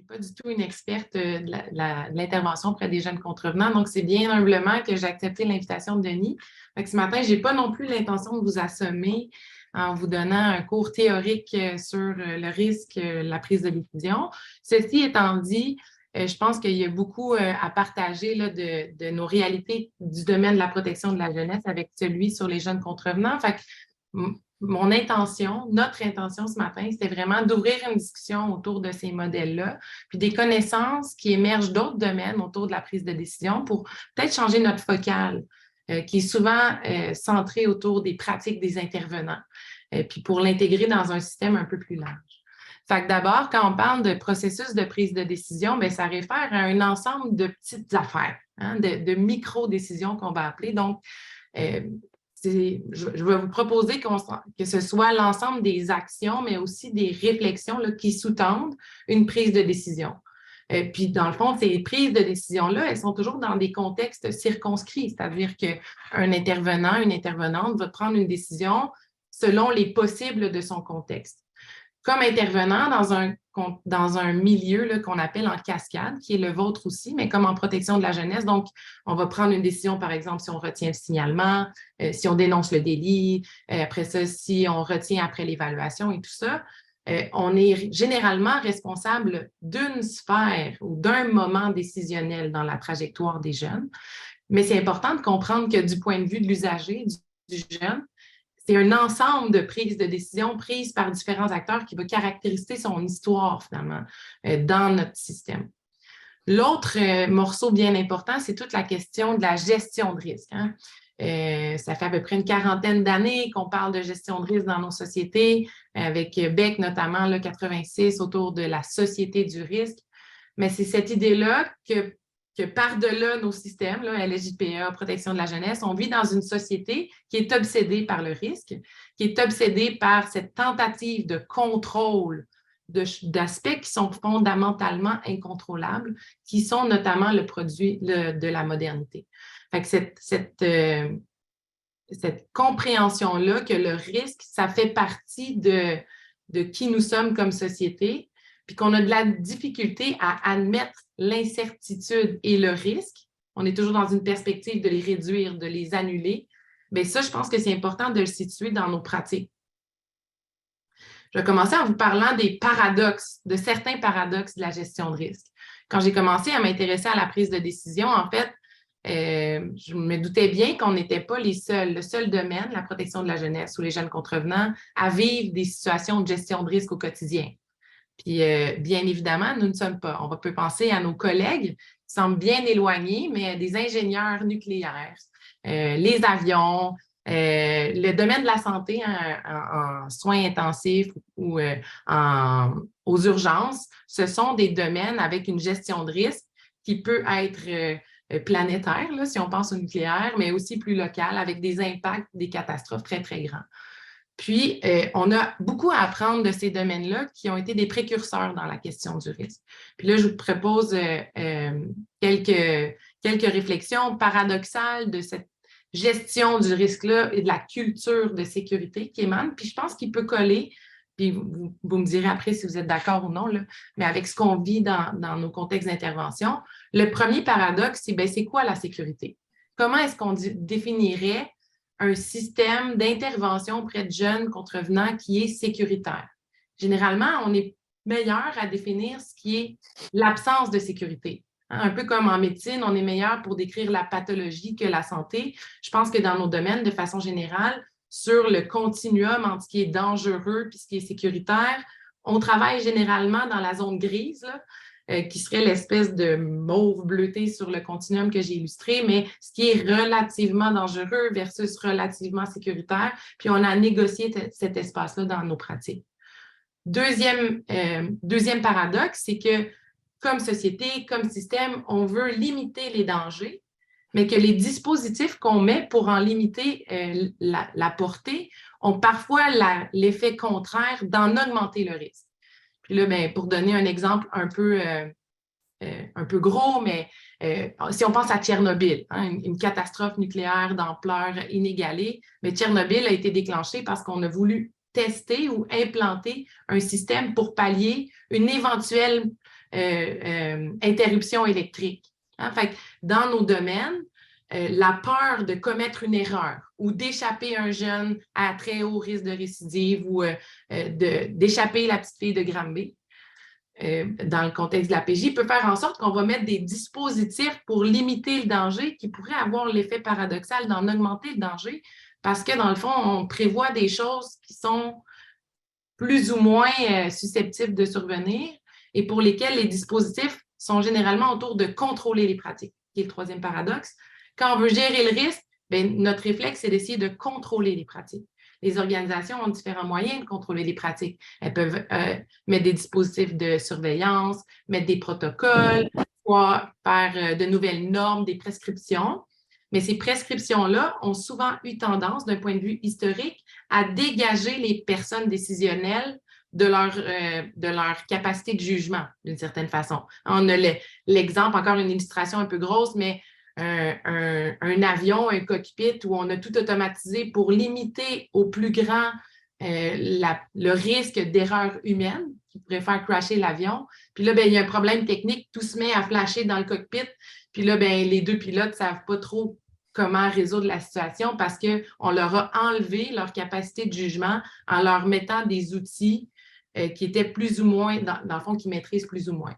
pas du tout une experte de l'intervention auprès des jeunes contrevenants, donc c'est bien humblement que j'ai accepté l'invitation de Denis. Fait que ce matin, je n'ai pas non plus l'intention de vous assommer en vous donnant un cours théorique sur le risque, la prise de décision. Ceci étant dit, je pense qu'il y a beaucoup à partager là, de nos réalités du domaine de la protection de la jeunesse avec celui sur les jeunes contrevenants. Fait que, mon intention, notre intention ce matin, c'était vraiment d'ouvrir une discussion autour de ces modèles-là, puis des connaissances qui émergent d'autres domaines autour de la prise de décision pour peut-être changer notre focale, qui est souvent centré autour des pratiques des intervenants, puis pour l'intégrer dans un système un peu plus large. Fait que d'abord, quand on parle de processus de prise de décision, bien, ça réfère à un ensemble de petites affaires, hein, de micro-décisions qu'on va appeler. Donc, je vais vous proposer que ce soit l'ensemble des actions, mais aussi des réflexions là, qui sous-tendent une prise de décision. Puis, dans le fond, ces prises de décision-là, elles sont toujours dans des contextes circonscrits, c'est-à-dire qu'un intervenant, une intervenante va prendre une décision selon les possibles de son contexte. Comme intervenant dans un milieu qu'on appelle en cascade, qui est le vôtre aussi, mais comme en protection de la jeunesse. Donc, on va prendre une décision, par exemple, si on retient le signalement, si on dénonce le délit, après ça, si on retient après l'évaluation et tout ça. On est généralement responsable d'une sphère ou d'un moment décisionnel dans la trajectoire des jeunes. Mais c'est important de comprendre que du point de vue de l'usager, du jeune, c'est un ensemble de prises de décision prises par différents acteurs qui va caractériser son histoire, finalement, dans notre système. L'autre morceau bien important, c'est toute la question de la gestion de risque. Hein. Ça fait à peu près une quarantaine d'années qu'on parle de gestion de risque dans nos sociétés, avec Beck notamment, le 86, autour de la société du risque. Mais c'est cette idée-là que par-delà nos systèmes, là, LSJPA, protection de la jeunesse, on vit dans une société qui est obsédée par le risque, qui est obsédée par cette tentative de contrôle d'aspects qui sont fondamentalement incontrôlables, qui sont notamment le produit de la modernité. Fait que cette compréhension-là que le risque, ça fait partie de qui nous sommes comme société, puis qu'on a de la difficulté à admettre l'incertitude et le risque, on est toujours dans une perspective de les réduire, de les annuler, bien ça, je pense que c'est important de le situer dans nos pratiques. Je vais commencer en vous parlant des paradoxes, de certains paradoxes de la gestion de risque. Quand j'ai commencé à m'intéresser à la prise de décision, en fait, je me doutais bien qu'on n'était pas le seul domaine, la protection de la jeunesse ou les jeunes contrevenants, à vivre des situations de gestion de risque au quotidien. Puis, bien évidemment, nous ne sommes pas. On peut penser à nos collègues qui semblent bien éloignés, mais des ingénieurs nucléaires, les avions, le domaine de la santé en soins intensifs ou aux urgences, ce sont des domaines avec une gestion de risque qui peut être planétaire, là, si on pense au nucléaire, mais aussi plus local, avec des impacts, des catastrophes très, très grands. Puis, on a beaucoup à apprendre de ces domaines-là qui ont été des précurseurs dans la question du risque. Puis là, je vous propose quelques réflexions paradoxales de cette gestion du risque-là et de la culture de sécurité qui émane. Puis je pense qu'il peut coller, puis vous me direz après si vous êtes d'accord ou non, là, mais avec ce qu'on vit dans nos contextes d'intervention. Le premier paradoxe, c'est quoi la sécurité? Comment est-ce qu'on définirait un système d'intervention auprès de jeunes contrevenants qui est sécuritaire? Généralement, on est meilleur à définir ce qui est l'absence de sécurité. Un peu comme en médecine, on est meilleur pour décrire la pathologie que la santé. Je pense que dans nos domaines, de façon générale, sur le continuum entre ce qui est dangereux et ce qui est sécuritaire, on travaille généralement dans la zone grise, là, qui serait l'espèce de mauve bleuté sur le continuum que j'ai illustré, mais ce qui est relativement dangereux versus relativement sécuritaire, puis on a négocié cet espace-là dans nos pratiques. Deuxième paradoxe, c'est que comme société, comme système, on veut limiter les dangers, mais que les dispositifs qu'on met pour en limiter la portée ont parfois l'effet contraire d'en augmenter le risque. Puis là, bien, pour donner un exemple un peu gros, mais si on pense à Tchernobyl, hein, une catastrophe nucléaire d'ampleur inégalée, mais Tchernobyl a été déclenché parce qu'on a voulu tester ou implanter un système pour pallier une éventuelle interruption électrique. Hein? Fait que dans nos domaines, la peur de commettre une erreur ou d'échapper un jeune à très haut risque de récidive ou d'échapper la petite fille de Granby, dans le contexte de la PJ, peut faire en sorte qu'on va mettre des dispositifs pour limiter le danger qui pourrait avoir l'effet paradoxal d'en augmenter le danger parce que, dans le fond, on prévoit des choses qui sont plus ou moins susceptibles de survenir et pour lesquelles les dispositifs sont généralement autour de contrôler les pratiques, qui est le troisième paradoxe. Quand on veut gérer le risque, bien, notre réflexe, c'est d'essayer de contrôler les pratiques. Les organisations ont différents moyens de contrôler les pratiques. Elles peuvent mettre des dispositifs de surveillance, mettre des protocoles, soit faire de nouvelles normes, des prescriptions. Mais ces prescriptions-là ont souvent eu tendance, d'un point de vue historique, à dégager les personnes décisionnelles de leur capacité de jugement, d'une certaine façon. On a l'exemple, encore une illustration un peu grosse, mais un avion, un cockpit où on a tout automatisé pour limiter au plus grand le risque d'erreur humaine qui pourrait faire crasher l'avion. Puis là, bien, il y a un problème technique, tout se met à flasher dans le cockpit. Puis là, bien, les deux pilotes ne savent pas trop comment résoudre la situation parce qu'on leur a enlevé leur capacité de jugement en leur mettant des outils qui étaient plus ou moins, dans le fond, qui maîtrisent plus ou moins.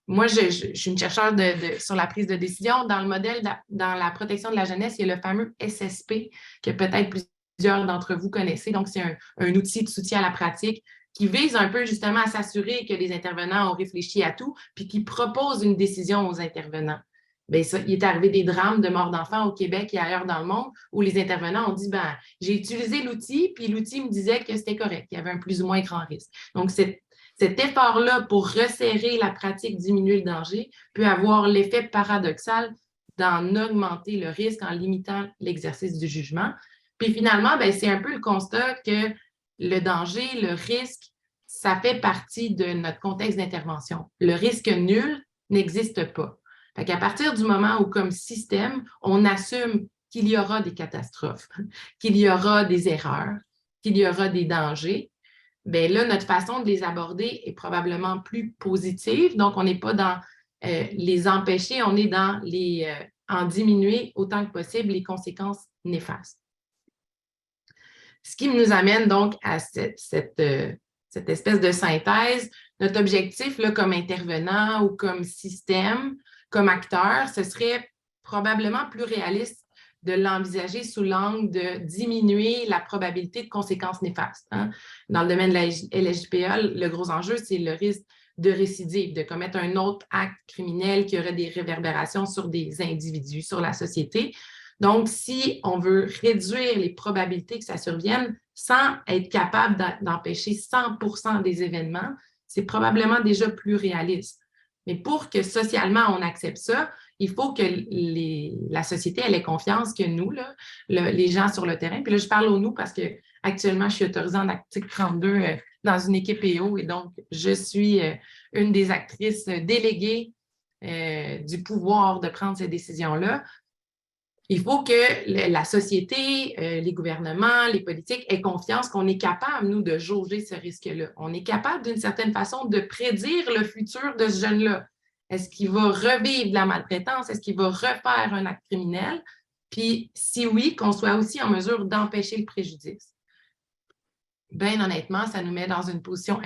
Moi, je suis une chercheure sur la prise de décision. Dans le modèle, dans la protection de la jeunesse, il y a le fameux SSP que peut-être plusieurs d'entre vous connaissez. Donc, c'est un outil de soutien à la pratique qui vise un peu justement à s'assurer que les intervenants ont réfléchi à tout puis qui propose une décision aux intervenants. Bien, ça, il est arrivé des drames de mort d'enfants au Québec et ailleurs dans le monde où les intervenants ont dit, ben, j'ai utilisé l'outil, puis l'outil me disait que c'était correct, qu'il y avait un plus ou moins grand risque. Donc, cet effort-là pour resserrer la pratique, diminuer le danger, peut avoir l'effet paradoxal d'en augmenter le risque en limitant l'exercice du jugement. Puis finalement, bien, c'est un peu le constat que le danger, le risque, ça fait partie de notre contexte d'intervention. Le risque nul n'existe pas. Fait qu'à partir du moment où, comme système, on assume qu'il y aura des catastrophes, qu'il y aura des erreurs, qu'il y aura des dangers, bien là, notre façon de les aborder est probablement plus positive. Donc, on n'est pas dans les empêcher, on est dans en diminuer autant que possible les conséquences néfastes. Ce qui nous amène donc à cette espèce de synthèse. Notre objectif, là, comme intervenant ou comme système, comme acteur, ce serait probablement plus réaliste de l'envisager sous l'angle de diminuer la probabilité de conséquences néfastes. Hein? Dans le domaine de la LGPA, le gros enjeu, c'est le risque de récidive, de commettre un autre acte criminel qui aurait des réverbérations sur des individus, sur la société. Donc, si on veut réduire les probabilités que ça survienne sans être capable d'empêcher 100% des événements, c'est probablement déjà plus réaliste. Mais pour que socialement, on accepte ça, il faut que la société ait confiance que nous, là, les gens sur le terrain, puis là, je parle au nous parce qu'actuellement, je suis autorisée en article 32 dans une équipe EO et donc, je suis une des actrices déléguées du pouvoir de prendre ces décisions-là. Il faut que la société, les gouvernements, les politiques aient confiance qu'on est capable, nous, de jauger ce risque-là. On est capable, d'une certaine façon, de prédire le futur de ce jeune-là. Est-ce qu'il va revivre de la maltraitance? Est-ce qu'il va refaire un acte criminel? Puis, si oui, qu'on soit aussi en mesure d'empêcher le préjudice. Bien honnêtement, ça nous met dans une position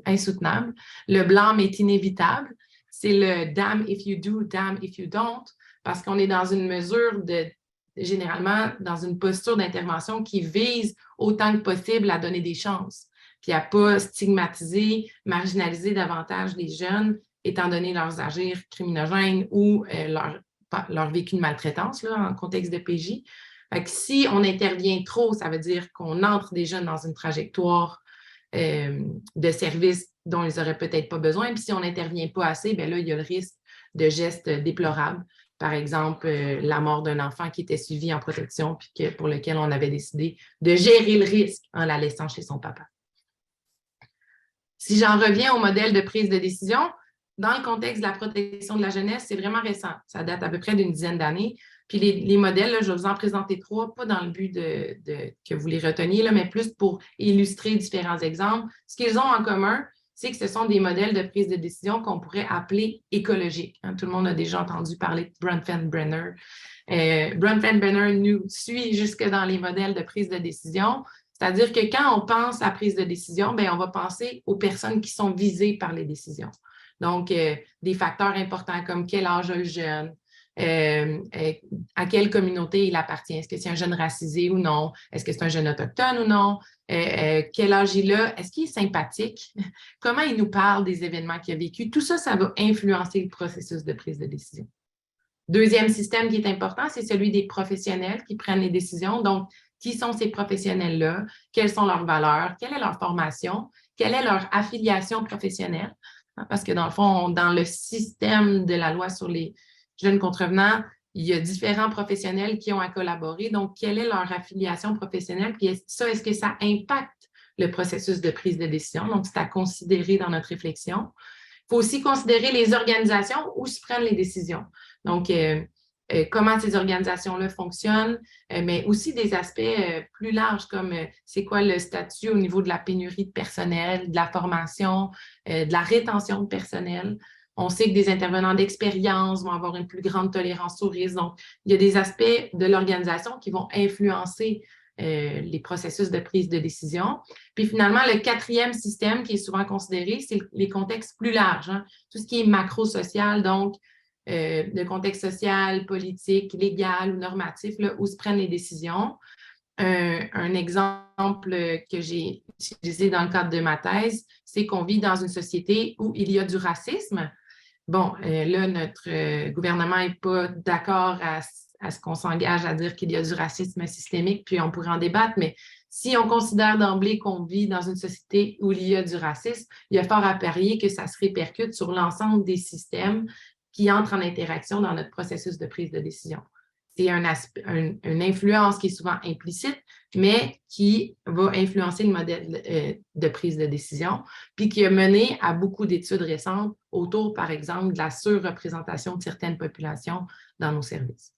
insoutenable. Le blâme est inévitable. C'est le « damn if you do, damn if you don't », parce qu'on est dans une mesure généralement dans une posture d'intervention qui vise autant que possible à donner des chances, puis à ne pas stigmatiser, marginaliser davantage les jeunes, étant donné leurs agirs criminogènes ou leur vécu de maltraitance là, en contexte de PJ. Fait que si on intervient trop, ça veut dire qu'on entre des jeunes dans une trajectoire de services dont ils n'auraient peut-être pas besoin. Puis si on n'intervient pas assez, bien là, il y a le risque de gestes déplorables. Par exemple, la mort d'un enfant qui était suivi en protection puis pour lequel on avait décidé de gérer le risque en la laissant chez son papa. Si j'en reviens au modèle de prise de décision, dans le contexte de la protection de la jeunesse, c'est vraiment récent. Ça date à peu près d'une dizaine d'années. Puis les modèles, là, je vais vous en présenter 3, pas dans le but que vous les reteniez, là, mais plus pour illustrer différents exemples. Ce qu'ils ont en commun, c'est que ce sont des modèles de prise de décision qu'on pourrait appeler écologiques. Tout le monde a déjà entendu parler de Bronfenbrenner. Bronfenbrenner nous suit jusque dans les modèles de prise de décision. C'est-à-dire que quand on pense à prise de décision, bien, on va penser aux personnes qui sont visées par les décisions. Donc, des facteurs importants comme quel âge a le jeune, à quelle communauté il appartient. Est-ce que c'est un jeune racisé ou non? Est-ce que c'est un jeune autochtone ou non? Quel âge il a? Est-ce qu'il est sympathique? Comment il nous parle des événements qu'il a vécu? Tout ça, ça va influencer le processus de prise de décision. Deuxième système qui est important, c'est celui des professionnels qui prennent les décisions. Donc, qui sont ces professionnels-là? Quelles sont leurs valeurs? Quelle est leur formation? Quelle est leur affiliation professionnelle? Parce que dans le fond, dans le système de la loi sur les jeunes contrevenants, il y a différents professionnels qui ont à collaborer. Donc, quelle est leur affiliation professionnelle? Puis est-ce que ça impacte le processus de prise de décision? Donc, c'est à considérer dans notre réflexion. Il faut aussi considérer les organisations où se prennent les décisions. Donc, comment ces organisations-là fonctionnent, mais aussi des aspects plus larges comme c'est quoi le statut au niveau de la pénurie de personnel, de la formation, de la rétention de personnel. On sait que des intervenants d'expérience vont avoir une plus grande tolérance au risque. Donc, il y a des aspects de l'organisation qui vont influencer les processus de prise de décision. Puis finalement, le quatrième système qui est souvent considéré, c'est les contextes plus larges. Tout ce qui est macro-social, donc de contexte social, politique, légal ou normatif, là, où se prennent les décisions. Un exemple que j'ai utilisé dans le cadre de ma thèse, c'est qu'on vit dans une société où il y a du racisme. Bon, là, notre gouvernement n'est pas d'accord à ce qu'on s'engage à dire qu'il y a du racisme systémique, puis on pourrait en débattre, mais si on considère d'emblée qu'on vit dans une société où il y a du racisme, il y a fort à parier que ça se répercute sur l'ensemble des systèmes qui entrent en interaction dans notre processus de prise de décision. C'est une influence qui est souvent implicite, mais qui va influencer le modèle de prise de décision, puis qui a mené à beaucoup d'études récentes autour, par exemple, de la surreprésentation de certaines populations dans nos services.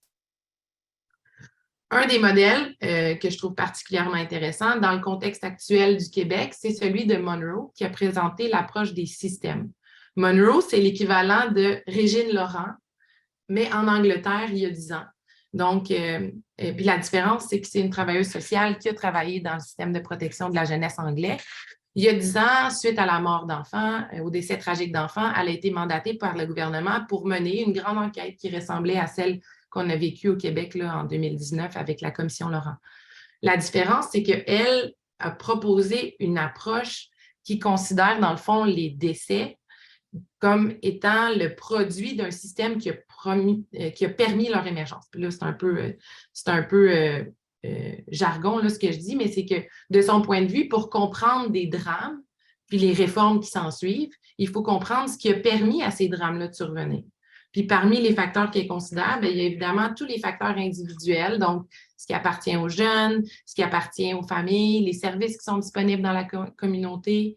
Un des modèles que je trouve particulièrement intéressant dans le contexte actuel du Québec, c'est celui de Monroe, qui a présenté l'approche des systèmes. Monroe, c'est l'équivalent de Régine Laurent, mais en Angleterre, il y a 10 ans. Donc, puis la différence, c'est que c'est une travailleuse sociale qui a travaillé dans le système de protection de la jeunesse anglais. Il y a 10 ans, suite à la mort d'enfants, au décès tragique d'enfants, elle a été mandatée par le gouvernement pour mener une grande enquête qui ressemblait à celle qu'on a vécue au Québec là, en 2019 avec la Commission Laurent. La différence, c'est qu'elle a proposé une approche qui considère, dans le fond, les décès comme étant le produit d'un système qui a permis leur émergence. Puis là, c'est un peu jargon, là, ce que je dis, mais c'est que de son point de vue, pour comprendre des drames, puis les réformes qui s'en suivent, il faut comprendre ce qui a permis à ces drames-là de survenir. Puis parmi les facteurs qu'elle considère, bien, il y a évidemment tous les facteurs individuels, donc ce qui appartient aux jeunes, ce qui appartient aux familles, les services qui sont disponibles dans la communauté,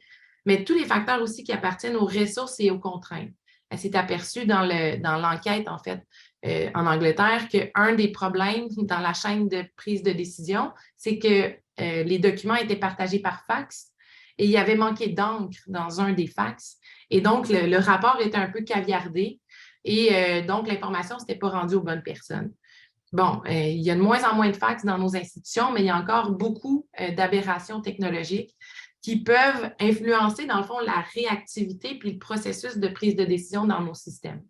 mais tous les facteurs aussi qui appartiennent aux ressources et aux contraintes. Elle s'est aperçue dans l'enquête, en fait, en Angleterre, qu'un des problèmes dans la chaîne de prise de décision, c'est que les documents étaient partagés par fax et il y avait manqué d'encre dans un des fax. Et donc, le rapport était un peu caviardé et donc, l'information ne s'était pas rendue aux bonnes personnes. Bon, il y a de moins en moins de fax dans nos institutions, mais il y a encore beaucoup d'aberrations technologiques qui peuvent influencer, dans le fond, la réactivité puis le processus de prise de décision dans nos systèmes.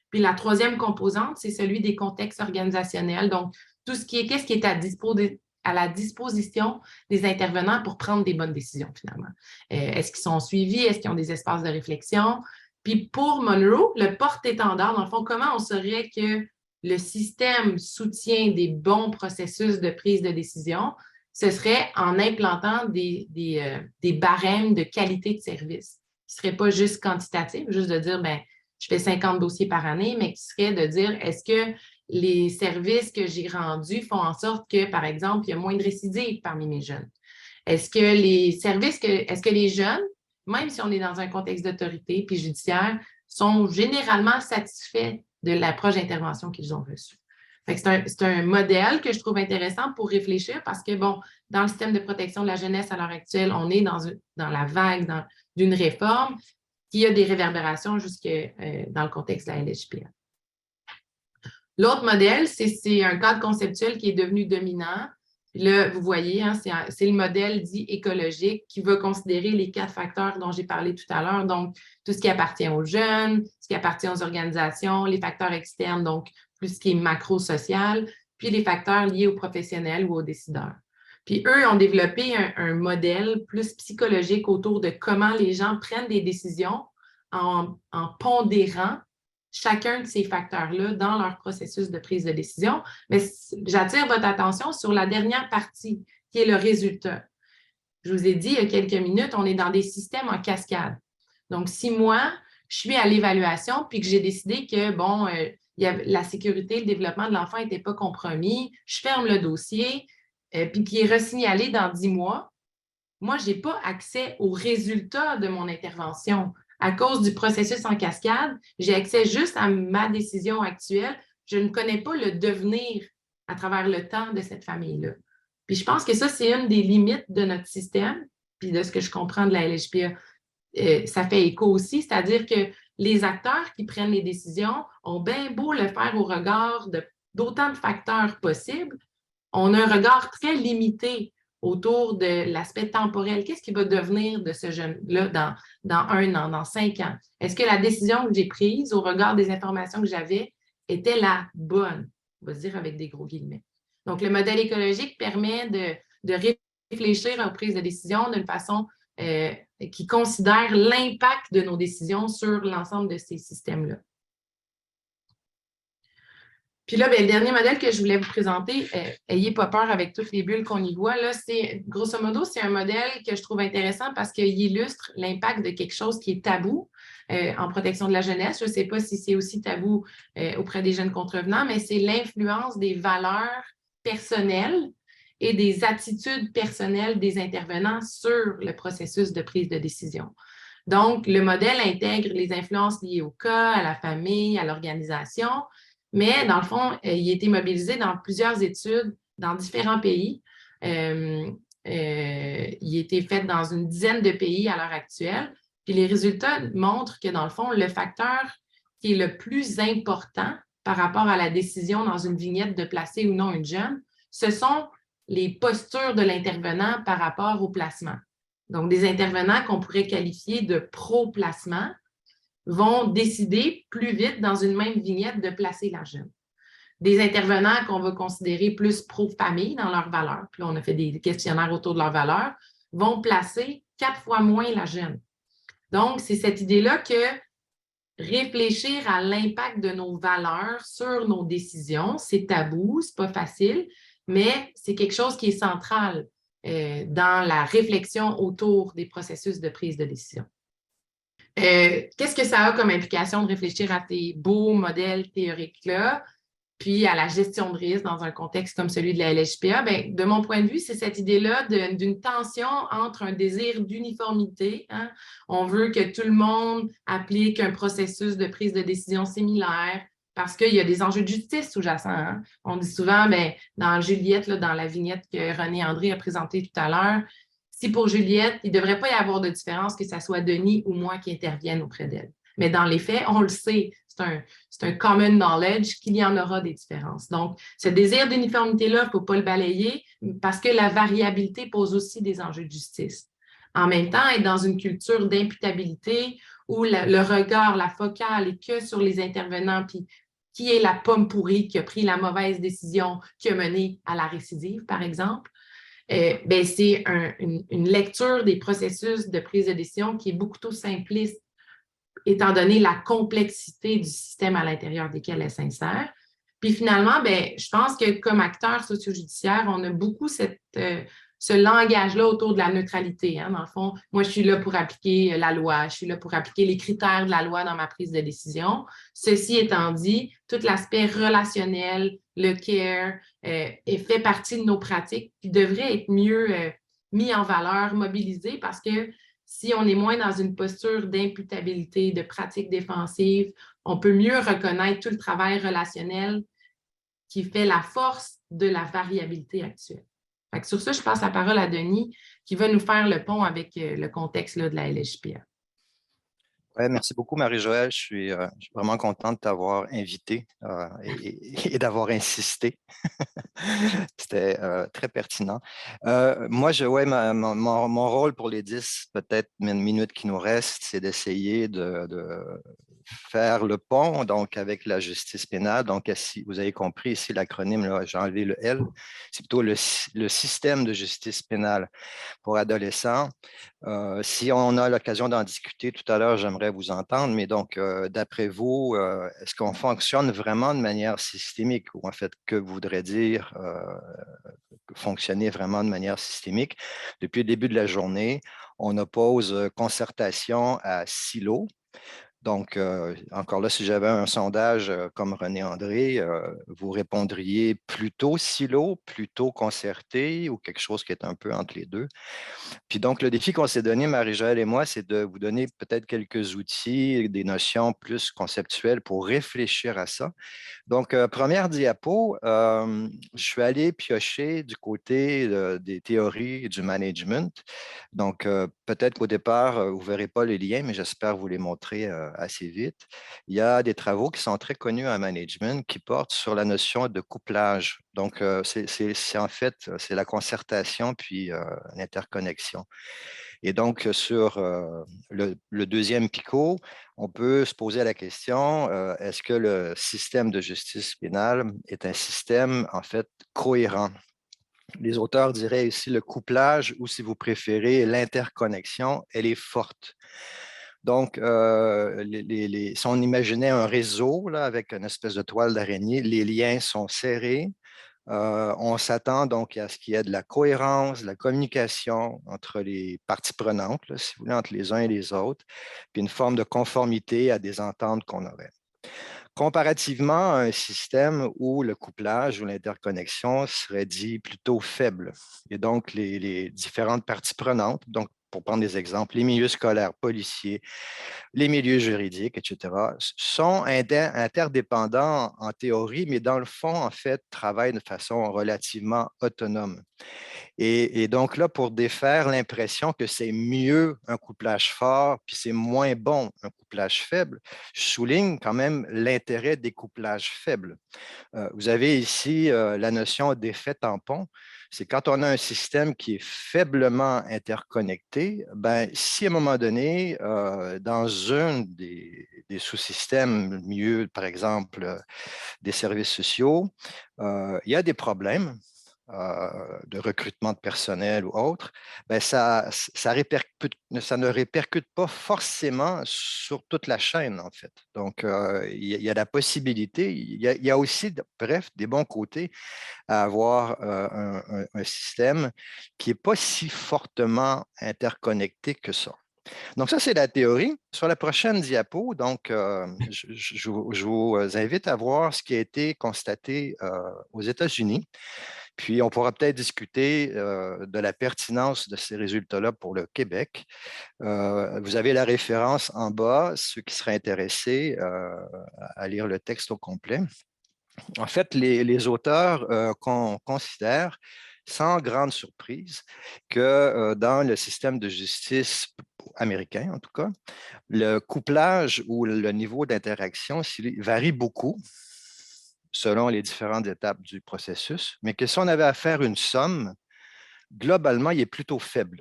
Puis la troisième composante, c'est celui des contextes organisationnels. Donc, qu'est-ce qui est à la disposition des intervenants pour prendre des bonnes décisions, finalement. Est-ce qu'ils sont suivis? Est-ce qu'ils ont des espaces de réflexion? Puis pour Monroe, le porte-étendard, dans le fond, comment on saurait que le système soutient des bons processus de prise de décision? Ce serait en implantant des barèmes de qualité de service, qui ne seraient pas juste quantitatifs, juste de dire, ben, je fais 50 dossiers par année, mais qui serait de dire, est-ce que les services que j'ai rendus font en sorte que, par exemple, il y a moins de récidives parmi mes jeunes? Est-ce que les jeunes, même si on est dans un contexte d'autorité puis judiciaire, sont généralement satisfaits de l'approche d'intervention qu'ils ont reçue? C'est un modèle que je trouve intéressant pour réfléchir parce que, bon, dans le système de protection de la jeunesse à l'heure actuelle, on est dans la vague d'une réforme qui a des réverbérations jusque dans le contexte de la LHPA. L'autre modèle, c'est un cadre conceptuel qui est devenu dominant. Là, vous voyez, hein, c'est le modèle dit écologique qui va considérer les 4 facteurs dont j'ai parlé tout à l'heure, donc tout ce qui appartient aux jeunes, ce qui appartient aux organisations, les facteurs externes, donc plus ce qui est macro-social, puis les facteurs liés aux professionnels ou aux décideurs. Puis eux ont développé un modèle plus psychologique autour de comment les gens prennent des décisions en pondérant chacun de ces facteurs-là dans leur processus de prise de décision. Mais j'attire votre attention sur la dernière partie, qui est le résultat. Je vous ai dit il y a quelques minutes, on est dans des systèmes en cascade. Donc, si moi, je suis à l'évaluation puis que j'ai décidé que, bon, la sécurité, le développement de l'enfant n'était pas compromis, je ferme le dossier, puis qui est resignalé dans 10 mois, moi, je n'ai pas accès aux résultats de mon intervention. À cause du processus en cascade, j'ai accès juste à ma décision actuelle. Je ne connais pas le devenir à travers le temps de cette famille-là. Puis je pense que ça, c'est une des limites de notre système, puis de ce que je comprends de la LHPA. Ça fait écho aussi, c'est-à-dire que les acteurs qui prennent les décisions ont bien beau le faire au regard d'autant de facteurs possibles. On a un regard très limité autour de l'aspect temporel. Qu'est-ce qui va devenir de ce jeune-là dans 1 an, dans 5 ans? Est-ce que la décision que j'ai prise au regard des informations que j'avais était la bonne? On va se dire avec des gros guillemets. Donc, le modèle écologique permet de réfléchir aux prises de décision d'une façon qui considère l'impact de nos décisions sur l'ensemble de ces systèmes-là. Puis là, bien, le dernier modèle que je voulais vous présenter, ayez pas peur avec toutes les bulles qu'on y voit, là, c'est grosso modo, c'est un modèle que je trouve intéressant parce qu'il illustre l'impact de quelque chose qui est tabou en protection de la jeunesse. Je ne sais pas si c'est aussi tabou auprès des jeunes contrevenants, mais c'est l'influence des valeurs personnelles et des attitudes personnelles des intervenants sur le processus de prise de décision. Donc, le modèle intègre les influences liées au cas, à la famille, à l'organisation, mais dans le fond, il a été mobilisé dans plusieurs études dans différents pays. Il a été fait dans une dizaine de pays à l'heure actuelle. Puis les résultats montrent que, dans le fond, le facteur qui est le plus important par rapport à la décision dans une vignette de placer ou non une jeune, ce sont les postures de l'intervenant par rapport au placement. Donc, des intervenants qu'on pourrait qualifier de pro-placement vont décider plus vite dans une même vignette de placer la jeune. Des intervenants qu'on va considérer plus pro-famille dans leurs valeurs, puis là, on a fait des questionnaires autour de leurs valeurs, vont placer 4 fois moins la jeune. Donc, c'est cette idée-là que réfléchir à l'impact de nos valeurs sur nos décisions, c'est tabou, c'est pas facile, mais c'est quelque chose qui est central dans la réflexion autour des processus de prise de décision. Qu'est-ce que ça a comme implication de réfléchir à ces beaux modèles théoriques-là, puis à la gestion de risque dans un contexte comme celui de la LHPA? Bien, de mon point de vue, c'est cette idée-là d'une tension entre un désir d'uniformité. Hein? On veut que tout le monde applique un processus de prise de décision similaire parce qu'il y a des enjeux de justice sous-jacents. Hein? On dit souvent, bien, dans Juliette, là, dans la vignette que René André a présentée tout à l'heure, si pour Juliette, il ne devrait pas y avoir de différence que ce soit Denis ou moi qui intervienne auprès d'elle. Mais dans les faits, on le sait, c'est un common knowledge qu'il y en aura des différences. Donc, ce désir d'uniformité-là, il ne faut pas le balayer parce que la variabilité pose aussi des enjeux de justice. En même temps, être dans une culture d'imputabilité où le regard, la focale est que sur les intervenants, puis qui est la pomme pourrie qui a pris la mauvaise décision qui a mené à la récidive, par exemple, ben, c'est une lecture des processus de prise de décision qui est beaucoup trop simpliste, étant donné la complexité du système à l'intérieur desquels elle s'insère. Puis finalement, ben, je pense que comme acteur socio-judiciaire, on a beaucoup ce langage-là autour de la neutralité. Hein. Dans le fond, moi, je suis là pour appliquer la loi, je suis là pour appliquer les critères de la loi dans ma prise de décision. Ceci étant dit, tout l'aspect relationnel, le care, fait partie de nos pratiques qui devrait être mieux mis en valeur, mobilisé, parce que si on est moins dans une posture d'imputabilité, de pratique défensive, on peut mieux reconnaître tout le travail relationnel qui fait la force de la variabilité actuelle. Fait que sur ça, je passe la parole à Denis qui va nous faire le pont avec le contexte là, de la LHPA. Ouais, merci beaucoup, Marie-Joëlle. Je suis vraiment content de t'avoir invité et d'avoir insisté. C'était très pertinent. Moi, ouais, mon rôle pour les 10 peut-être minutes qui nous restent, c'est d'essayer de faire le pont donc, avec la justice pénale. Donc, si vous avez compris ici l'acronyme, là, j'ai enlevé le L, c'est plutôt le système de justice pénale pour adolescents. Si on a l'occasion d'en discuter tout à l'heure, j'aimerais vous entendre, mais donc, d'après vous, est-ce qu'on fonctionne vraiment de manière systémique ou en fait, que voudrait dire fonctionner vraiment de manière systémique? Depuis le début de la journée, on oppose concertation à silo. Donc, encore là, si j'avais un sondage comme René André, vous répondriez plutôt silo, plutôt concerté ou quelque chose qui est un peu entre les deux. Puis donc, le défi qu'on s'est donné, Marie-Joëlle et moi, c'est de vous donner peut-être quelques outils, des notions plus conceptuelles pour réfléchir à ça. Donc, première diapo, je suis allé piocher du côté des théories du management. Donc, peut-être qu'au départ, vous ne verrez pas les liens, mais j'espère vous les montrer assez vite. Il y a des travaux qui sont très connus en management qui portent sur la notion de couplage. Donc, c'est en fait, c'est la concertation puis l'interconnexion. Et donc, sur le deuxième picot, on peut se poser la question, est-ce que le système de justice pénale est un système, en fait, cohérent? Les auteurs diraient ici le couplage ou, si vous préférez, l'interconnexion, elle est forte. Donc, si on imaginait un réseau là, avec une espèce de toile d'araignée, les liens sont serrés, on s'attend donc à ce qu'il y ait de la cohérence, de la communication entre les parties prenantes, là, si vous voulez, entre les uns et les autres, puis une forme de conformité à des ententes qu'on aurait. Comparativement à un système où le couplage ou l'interconnexion serait dit plutôt faible. Et donc, les différentes parties prenantes, donc pour prendre des exemples, les milieux scolaires, policiers, les milieux juridiques, etc., sont interdépendants en théorie, mais dans le fond, en fait, travaillent de façon relativement autonome. Et donc là, pour défaire l'impression que c'est mieux un couplage fort, puis c'est moins bon un couplage faible, je souligne quand même l'intérêt des couplages faibles. Vous avez ici la notion d'effet tampon. C'est quand on a un système qui est faiblement interconnecté, ben, si à un moment donné, dans un des sous-systèmes, mieux par exemple des services sociaux, il y a des problèmes de recrutement de personnel ou autre, ben ça ne répercute pas forcément sur toute la chaîne, en fait. Donc, il y a la possibilité, il y a aussi, bref, des bons côtés à avoir un système qui n'est pas si fortement interconnecté que ça. Donc, ça, c'est la théorie. Sur la prochaine diapo, donc, je vous invite à voir ce qui a été constaté aux États-Unis. Puis, on pourra peut-être discuter de la pertinence de ces résultats-là pour le Québec. Vous avez la référence en bas, ceux qui seraient intéressés à lire le texte au complet. En fait, les auteurs considèrent, sans grande surprise, que dans le système de justice américain, en tout cas, le couplage ou le niveau d'interaction varie beaucoup selon les différentes étapes du processus, mais que si on avait à faire une somme, globalement, il est plutôt faible.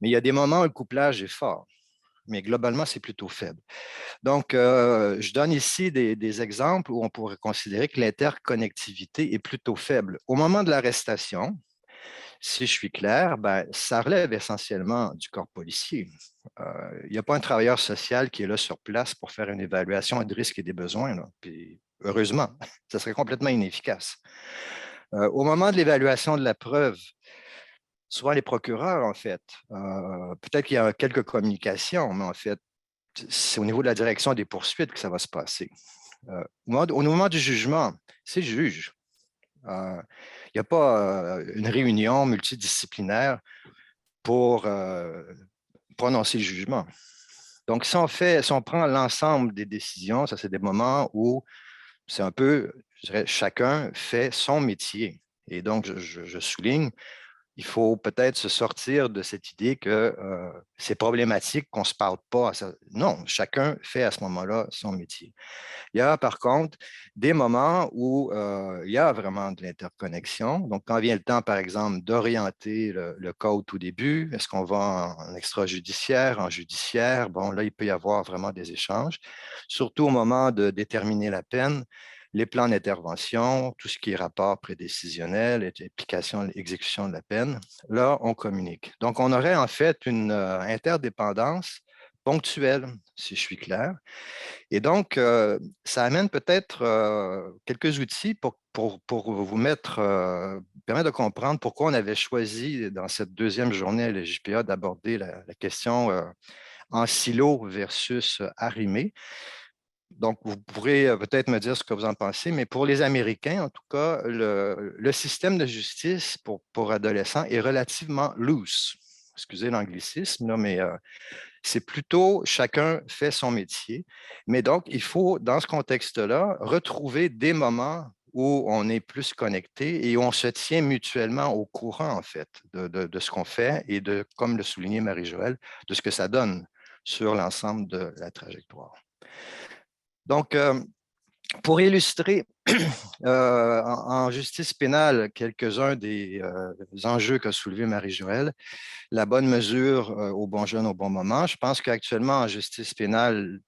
Mais il y a des moments où le couplage est fort, mais globalement, c'est plutôt faible. Donc, je donne ici des exemples où on pourrait considérer que l'interconnectivité est plutôt faible. Au moment de l'arrestation, si je suis clair, ben, ça relève essentiellement du corps policier. Il n'y a pas un travailleur social qui est là sur place pour faire une évaluation des risques et des besoins. Là. Puis, heureusement, ça serait complètement inefficace. Au moment de l'évaluation de la preuve, souvent les procureurs, en fait, peut-être qu'il y a quelques communications, mais en fait, c'est au niveau de la direction des poursuites que ça va se passer. Au moment du jugement, c'est le juge. Il n'y a pas une réunion multidisciplinaire pour prononcer le jugement. Donc, si on prend l'ensemble des décisions, ça, c'est des moments où c'est un peu, je dirais, chacun fait son métier. Et donc, je souligne, il faut peut-être se sortir de cette idée que c'est problématique qu'on ne se parle pas. Non, chacun fait à ce moment-là son métier. Il y a par contre des moments où il y a vraiment de l'interconnexion. Donc, quand vient le temps, par exemple, d'orienter le cas au tout début, est-ce qu'on va en extrajudiciaire, en judiciaire? Bon, là, il peut y avoir vraiment des échanges, surtout au moment de déterminer la peine. Les plans d'intervention, tout ce qui est rapport prédécisionnel, application, exécution de la peine, là, on communique. Donc, on aurait en fait une interdépendance ponctuelle, si je suis clair. Et donc, ça amène peut-être quelques outils pour vous permettre de comprendre pourquoi on avait choisi dans cette deuxième journée à la JPA d'aborder la question en silo versus arrimé. Donc, vous pourrez peut-être me dire ce que vous en pensez, mais pour les Américains, en tout cas, le système de justice pour adolescents est relativement loose. Excusez l'anglicisme, là, mais c'est plutôt chacun fait son métier. Mais donc, il faut, dans ce contexte-là, retrouver des moments où on est plus connecté et où on se tient mutuellement au courant, en fait, de ce qu'on fait et de, comme le soulignait Marie-Joëlle, de ce que ça donne sur l'ensemble de la trajectoire. Donc, pour illustrer en justice pénale quelques-uns des enjeux qu'a soulevé Marie-Joëlle, la bonne mesure au bon jeune au bon moment. Je pense qu'actuellement, en justice pénale,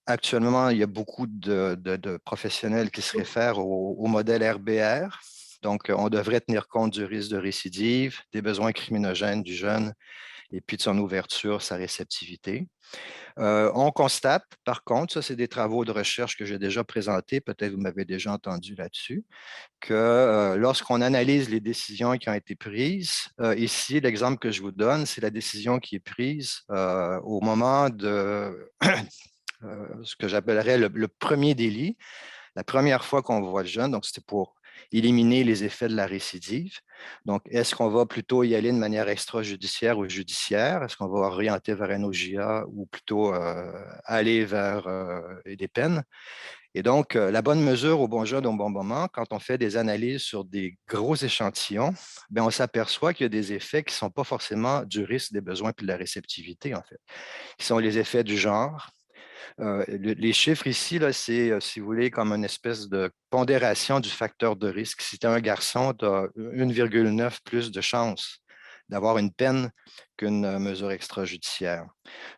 actuellement, il y a beaucoup de professionnels qui se réfèrent au modèle RBR. Donc, on devrait tenir compte du risque de récidive, des besoins criminogènes du jeune et puis de son ouverture, sa réceptivité. On constate, par contre, ça c'est des travaux de recherche que j'ai déjà présentés, peut-être vous m'avez déjà entendu là-dessus, que lorsqu'on analyse les décisions qui ont été prises, ici, l'exemple que je vous donne, c'est la décision qui est prise au moment de ce que j'appellerais le premier délit, la première fois qu'on voit le jeune, donc c'était pour éliminer les effets de la récidive. Donc, est-ce qu'on va plutôt y aller de manière extrajudiciaire ou judiciaire? Est-ce qu'on va orienter vers un OJA ou plutôt aller vers des peines? Et donc, la bonne mesure au bon jeune au bon moment, quand on fait des analyses sur des gros échantillons, bien, on s'aperçoit qu'il y a des effets qui ne sont pas forcément du risque des besoins puis de la réceptivité, en fait, qui sont les effets du genre. Les chiffres ici, c'est, si vous voulez, comme une espèce de pondération du facteur de risque. Si tu es un garçon, tu as 1,9 plus de chances d'avoir une peine qu'une mesure extrajudiciaire.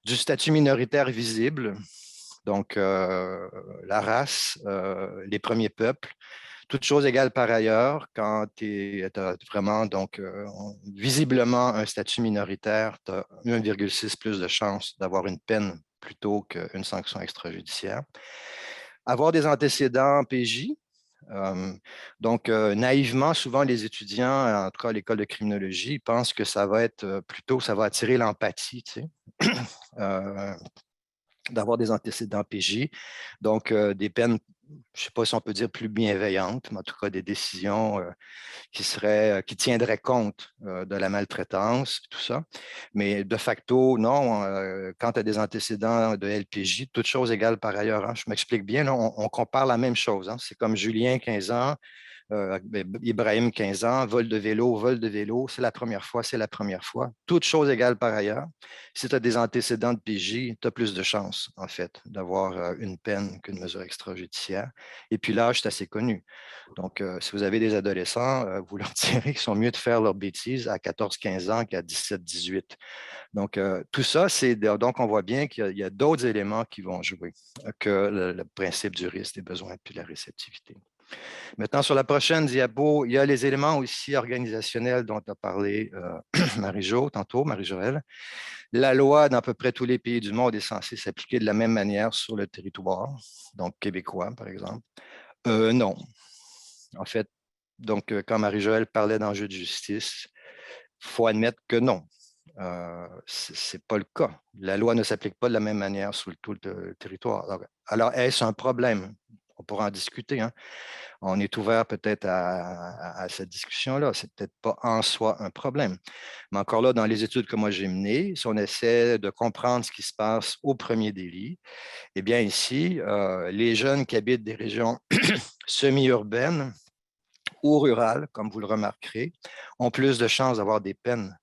Du statut minoritaire visible, donc la race, les premiers peuples, toutes choses égales par ailleurs, quand tu as vraiment, donc, visiblement un statut minoritaire, tu as 1,6 plus de chances d'avoir une peine plutôt qu'une sanction extrajudiciaire. Avoir des antécédents en PJ. Donc, naïvement, souvent, les étudiants, en tout cas à l'école de criminologie, pensent que ça va être plutôt, ça va attirer l'empathie, tu sais. D'avoir des antécédents PJ, donc des peines, je ne sais pas si on peut dire plus bienveillantes, mais en tout cas des décisions qui tiendraient compte de la maltraitance, tout ça. Mais de facto, non, quand tu as des antécédents de LPJ, toutes choses égales par ailleurs, hein, je m'explique bien, là, on compare la même chose. Hein, c'est comme Julien, 15 ans, Ibrahim, 15 ans, vol de vélo, c'est la première fois, c'est la première fois. Toutes choses égales par ailleurs. Si tu as des antécédents de PJ, tu as plus de chances, en fait, d'avoir une peine qu'une mesure extrajudiciaire. Et puis l'âge, c'est assez connu. Donc, si vous avez des adolescents, vous leur direz qu'ils sont mieux de faire leurs bêtises à 14-15 ans qu'à 17-18. Donc, tout ça, donc on voit bien qu'il y a d'autres éléments qui vont jouer que le principe du risque, des besoins et puis la réceptivité. Maintenant, sur la prochaine diapo, il y a les éléments aussi organisationnels dont a parlé Marie-Jo tantôt, Marie-Joëlle. La loi dans à peu près tous les pays du monde est censée s'appliquer de la même manière sur le territoire, donc québécois, par exemple. Non. En fait, donc, quand Marie-Joëlle parlait d'enjeux de justice, il faut admettre que non. Ce n'est pas le cas. La loi ne s'applique pas de la même manière sur tout le territoire. Alors est-ce un problème? On pourra en discuter. Hein? On est ouvert peut-être à cette discussion-là. Ce n'est peut-être pas en soi un problème. Mais encore là, dans les études que moi j'ai menées, si on essaie de comprendre ce qui se passe au premier délit, eh bien ici, les jeunes qui habitent des régions semi-urbaines ou rurales, comme vous le remarquerez, ont plus de chances d'avoir des peines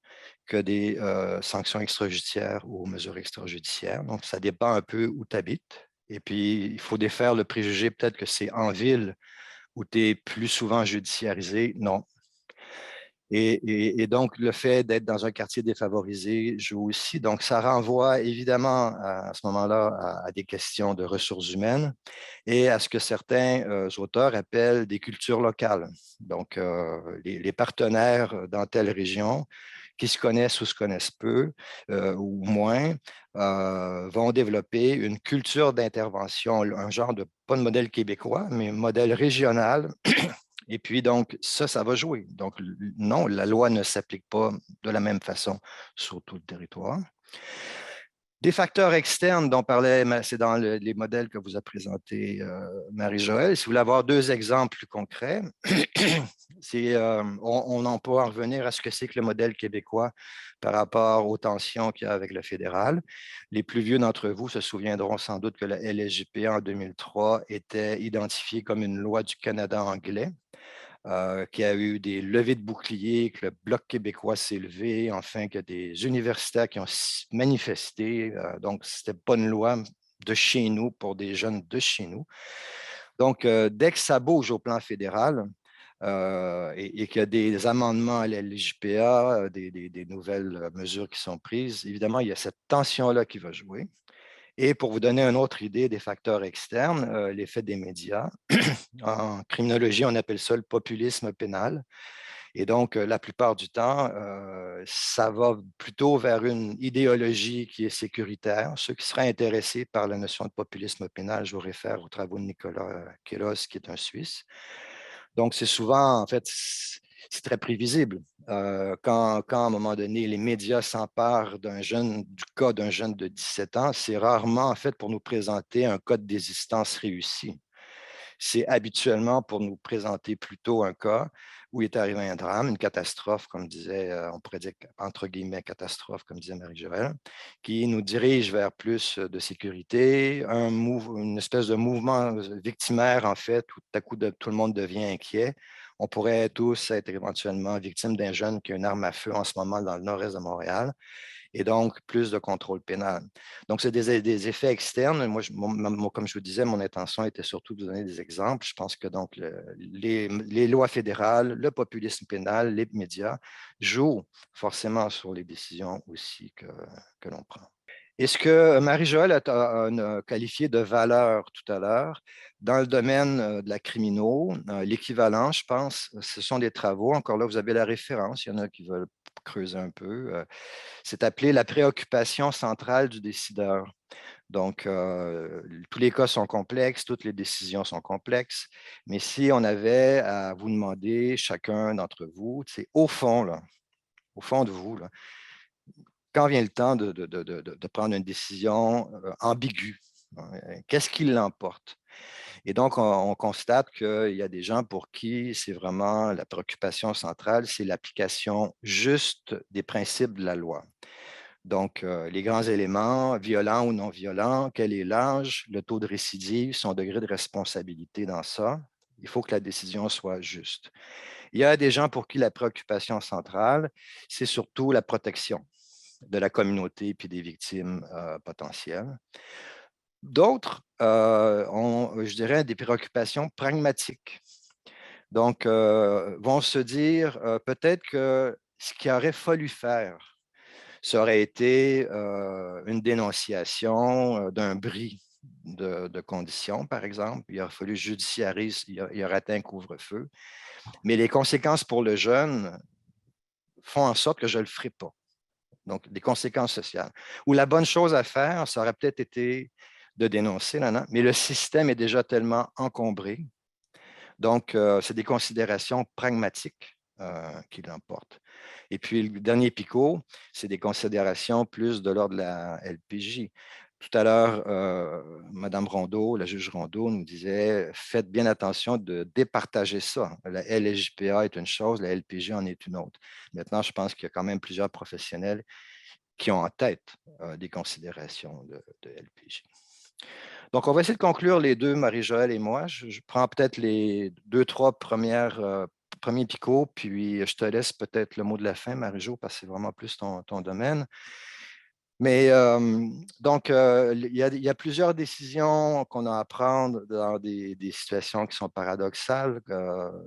que des sanctions extrajudiciaires ou mesures extrajudiciaires. Donc, ça dépend un peu où tu habites. Et puis, il faut défaire le préjugé peut-être que c'est en ville où tu es plus souvent judiciarisé. Non. Et donc, le fait d'être dans un quartier défavorisé joue aussi. Donc, ça renvoie évidemment à ce moment-là à des questions de ressources humaines et à ce que certains auteurs appellent des cultures locales. Donc, les partenaires dans telle région qui se connaissent ou se connaissent peu ou moins vont développer une culture d'intervention, un genre de, pas de modèle québécois, mais un modèle régional. Et puis, donc, ça va jouer. Donc, non, la loi ne s'applique pas de la même façon sur tout le territoire. Des facteurs externes dont parlait, c'est dans les modèles que vous a présentés Marie-Joëlle. Si vous voulez avoir deux exemples plus concrets, on en peut en revenir à ce que c'est que le modèle québécois par rapport aux tensions qu'il y a avec le fédéral. Les plus vieux d'entre vous se souviendront sans doute que la LSJPA en 2003 était identifiée comme une loi du Canada anglais. Qu'il y a eu des levées de boucliers, que le Bloc québécois s'est levé, enfin, qu'il y a des universitaires qui ont manifesté. Donc, ce n'était pas une loi de chez nous pour des jeunes de chez nous. Donc, dès que ça bouge au plan fédéral et qu'il y a des amendements à la LJPA, des nouvelles mesures qui sont prises, évidemment, il y a cette tension-là qui va jouer. Et pour vous donner une autre idée des facteurs externes, l'effet des médias. En criminologie, on appelle ça le populisme pénal. Et donc, la plupart du temps, ça va plutôt vers une idéologie qui est sécuritaire. Ceux qui seraient intéressés par la notion de populisme pénal, je vous réfère aux travaux de Nicolas Kélos, qui est un Suisse. Donc, c'est souvent, en fait, c'est très prévisible. Quand, à un moment donné, les médias s'emparent du cas d'un jeune de 17 ans, c'est rarement, en fait, pour nous présenter un cas de désistance réussi. C'est habituellement pour nous présenter plutôt un cas où il est arrivé un drame, une catastrophe, comme disait, on pourrait dire entre guillemets catastrophe, comme disait Marie-Joëlle, qui nous dirige vers plus de sécurité, une espèce de mouvement victimaire, en fait, où tout à coup tout le monde devient inquiet. On pourrait tous être éventuellement victimes d'un jeune qui a une arme à feu en ce moment dans le nord-est de Montréal et donc plus de contrôle pénal. Donc, c'est des effets externes. Moi, comme je vous disais, mon intention était surtout de donner des exemples. Je pense que donc les lois fédérales, le populisme pénal, les médias jouent forcément sur les décisions aussi que l'on prend. Et ce que Marie-Joëlle a qualifié de valeur tout à l'heure, dans le domaine de la criminaux, l'équivalent, je pense, ce sont des travaux. Encore là, vous avez la référence. Il y en a qui veulent creuser un peu. C'est appelé la préoccupation centrale du décideur. Donc, tous les cas sont complexes, toutes les décisions sont complexes. Mais si on avait à vous demander, chacun d'entre vous, c'est au fond, là, au fond de vous, là, quand vient le temps de prendre une décision ambiguë, qu'est-ce qui l'emporte? Et donc, on constate qu'il y a des gens pour qui c'est vraiment la préoccupation centrale, c'est l'application juste des principes de la loi. Donc, les grands éléments, violents ou non violents, quel est l'âge, le taux de récidive, son degré de responsabilité dans ça. Il faut que la décision soit juste. Il y a des gens pour qui la préoccupation centrale, c'est surtout la protection de la communauté puis des victimes potentielles. D'autres ont, je dirais, des préoccupations pragmatiques. Donc, vont se dire peut-être que ce qu'il aurait fallu faire, ça aurait été une dénonciation d'un bris de conditions, par exemple. Il aurait fallu judiciariser, il aurait atteint un couvre-feu. Mais les conséquences pour le jeune font en sorte que je ne le ferai pas. Donc, des conséquences sociales. Ou la bonne chose à faire, ça aurait peut-être été de dénoncer, mais le système est déjà tellement encombré. Donc, c'est des considérations pragmatiques qui l'emportent. Et puis, le dernier picot, c'est des considérations plus de l'ordre de la LPJ. Tout à l'heure, Mme Rondeau, la juge Rondeau, nous disait faites bien attention de départager ça. La LSJPA est une chose, la LPJ en est une autre. Maintenant, je pense qu'il y a quand même plusieurs professionnels qui ont en tête des considérations de LPJ. Donc, on va essayer de conclure les deux, Marie-Joëlle et moi. Je prends peut-être les deux, trois premières premier picot, puis je te laisse peut-être le mot de la fin, Marie-Jo, parce que c'est vraiment plus ton domaine. Mais donc, il y a plusieurs décisions qu'on a à prendre dans des situations qui sont paradoxales.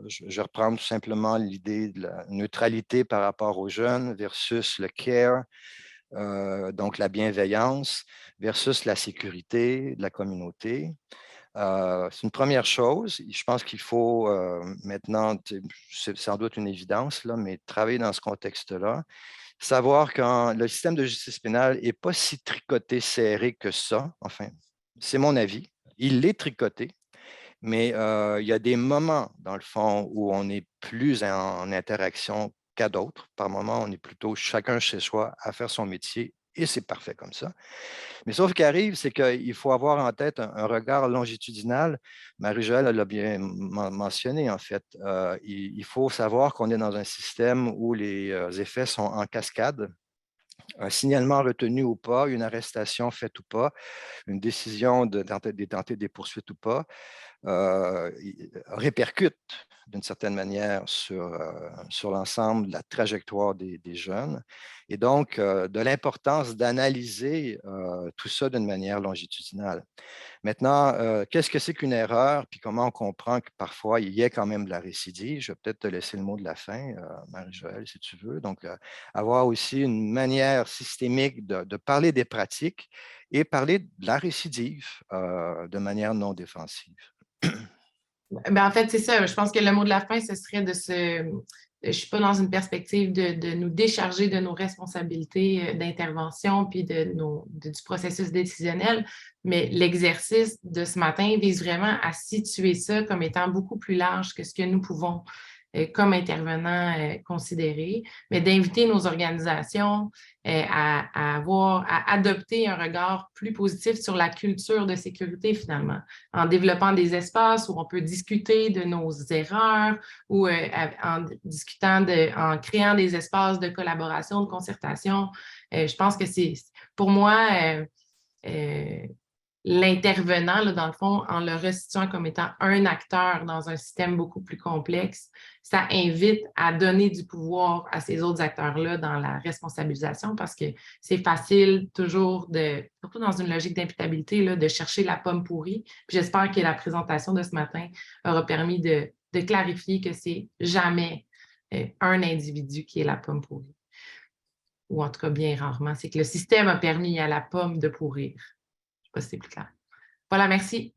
Je reprends tout simplement l'idée de la neutralité par rapport aux jeunes versus le care, donc la bienveillance, versus la sécurité de la communauté. C'est une première chose. Je pense qu'il faut maintenant, c'est sans doute une évidence, là, mais travailler dans ce contexte-là. Savoir que le système de justice pénale n'est pas si tricoté, serré que ça. Enfin, c'est mon avis. Il est tricoté, mais il y a des moments, dans le fond, où on est plus en interaction qu'à d'autres. Par moments, on est plutôt chacun chez soi à faire son métier et c'est parfait comme ça. Mais sauf qu'il arrive, c'est qu'il faut avoir en tête un regard longitudinal. Marie-Joëlle l'a bien mentionné, en fait. Il faut savoir qu'on est dans un système où les effets sont en cascade. Un signalement retenu ou pas, une arrestation faite ou pas, une décision de tenter des poursuites ou pas, répercute d'une certaine manière sur l'ensemble de la trajectoire des jeunes. Et donc, de l'importance d'analyser tout ça d'une manière longitudinale. Maintenant, qu'est-ce que c'est qu'une erreur, puis comment on comprend que parfois il y a quand même de la récidive? Je vais peut-être te laisser le mot de la fin, Marie-Joëlle, si tu veux. Donc, avoir aussi une manière systémique de parler des pratiques et parler de la récidive de manière non défensive. Ben, en fait, c'est ça. Je pense que le mot de la fin, ce serait je ne suis pas dans une perspective de nous décharger de nos responsabilités d'intervention puis du processus décisionnel, mais l'exercice de ce matin vise vraiment à situer ça comme étant beaucoup plus large que ce que nous pouvons, comme intervenants, considérer, mais d'inviter nos organisations à adopter un regard plus positif sur la culture de sécurité, finalement, en développant des espaces où on peut discuter de nos erreurs ou en créant des espaces de collaboration, de concertation. Je pense que c'est, pour moi, l'intervenant, là, dans le fond, en le resituant comme étant un acteur dans un système beaucoup plus complexe, ça invite à donner du pouvoir à ces autres acteurs-là dans la responsabilisation parce que c'est facile toujours surtout dans une logique d'imputabilité, là, de chercher la pomme pourrie. Puis j'espère que la présentation de ce matin aura permis de clarifier que c'est jamais un individu qui est la pomme pourrie. Ou en tout cas, bien rarement. C'est que le système a permis à la pomme de pourrir. Je ne sais pas si c'est plus clair. Voilà, merci.